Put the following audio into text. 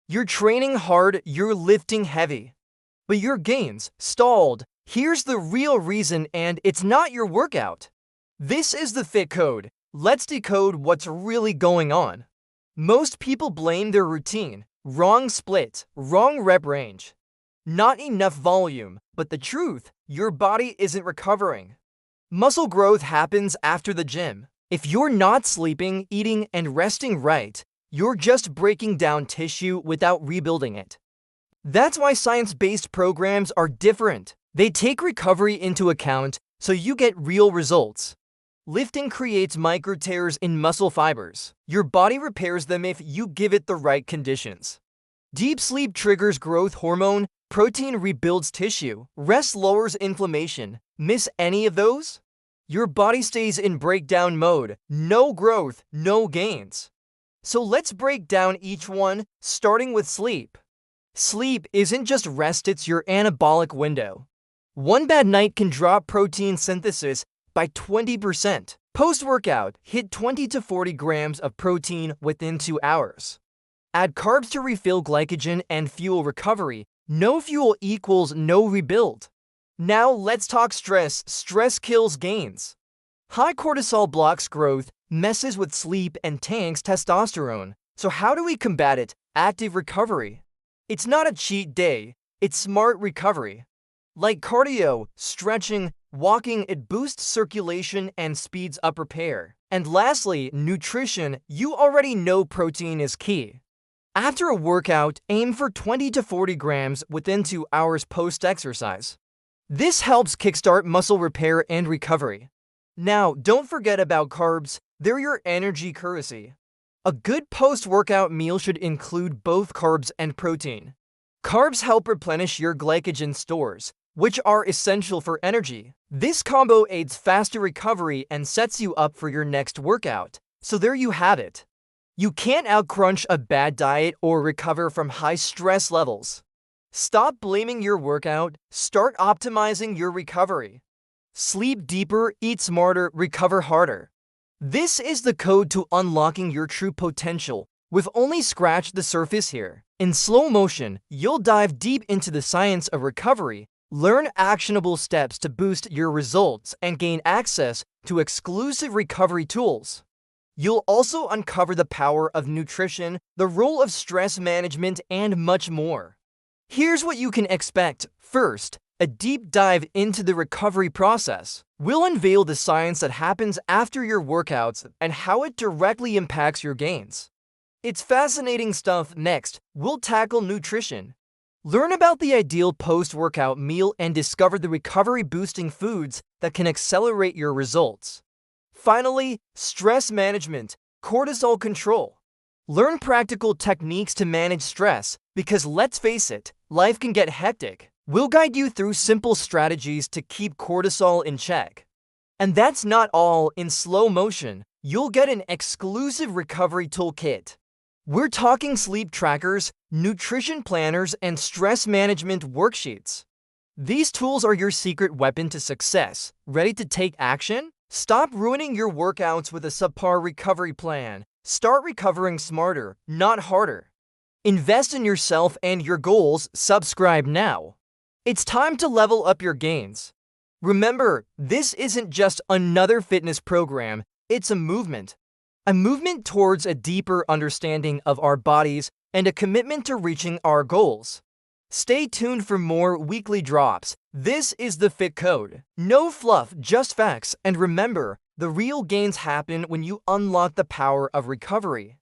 You're training hard, you're lifting heavy, but your gains stalled. Here's the real reason, and it's not your workout. This is the fit code. Let's decode what's really going on. Most people blame their routine. Wrong split, wrong rep range. Not enough volume, but the truth, your body isn't recovering. Muscle growth happens after the gym. If you're not sleeping, eating, and resting right, you're just breaking down tissue without rebuilding it. That's why science-based programs are different. They take recovery into account so you get real results. Lifting creates micro tears in muscle fibers. Your body repairs them if you give it the right conditions. Deep sleep triggers growth hormone, protein rebuilds tissue, rest lowers inflammation. Miss any of those? Your body stays in breakdown mode. No growth, no gains. So let's break down each one, starting with sleep. Sleep isn't just rest, it's your anabolic window. One bad night can drop protein synthesis by 20%. Post-workout, hit 20 to 40 grams of protein within 2 hours. Add carbs to refill glycogen and fuel recovery. No fuel equals no rebuild. Now let's talk stress. Stress kills gains. High cortisol blocks growth, messes with sleep, and tanks testosterone. So how do we combat it? Active recovery. It's not a cheat day, it's smart recovery. Like cardio, stretching, walking, it boosts circulation and speeds up repair. And lastly, nutrition. You already know protein is key. After a workout, aim for 20 to 40 grams within 2 hours post-exercise. This helps kickstart muscle repair and recovery. Now, don't forget about carbs. They're your energy currency. A good post-workout meal should include both carbs and protein. Carbs help replenish your glycogen stores, which are essential for energy. This combo aids faster recovery and sets you up for your next workout. So there you have it. You can't outcrunch a bad diet or recover from high stress levels. Stop blaming your workout, start optimizing your recovery. Sleep deeper, eat smarter, recover harder. This is the code to unlocking your true potential. We've only scratched the surface here. In slow motion, you'll dive deep into the science of recovery, learn actionable steps to boost your results, and gain access to exclusive recovery tools. You'll also uncover the power of nutrition, the role of stress management, and much more. Here's what you can expect. First, a deep dive into the recovery process. We'll unveil the science that happens after your workouts and how it directly impacts your gains. It's fascinating stuff. Next, we'll tackle nutrition. Learn about the ideal post-workout meal and discover the recovery-boosting foods that can accelerate your results. Finally, stress management, cortisol control. Learn practical techniques to manage stress because let's face it, life can get hectic. We'll guide you through simple strategies to keep cortisol in check. And that's not all. In slow motion, you'll get an exclusive recovery toolkit. We're talking sleep trackers, nutrition planners, and stress management worksheets. These tools are your secret weapon to success. Ready to take action? Stop ruining your workouts with a subpar recovery plan. Start recovering smarter, not harder. Invest in yourself and your goals. Subscribe now. It's time to level up your gains. Remember, this isn't just another fitness program, it's a movement. A movement towards a deeper understanding of our bodies and a commitment to reaching our goals. Stay tuned for more weekly drops. This is the Fit Code. No fluff, just facts. And remember, the real gains happen when you unlock the power of recovery.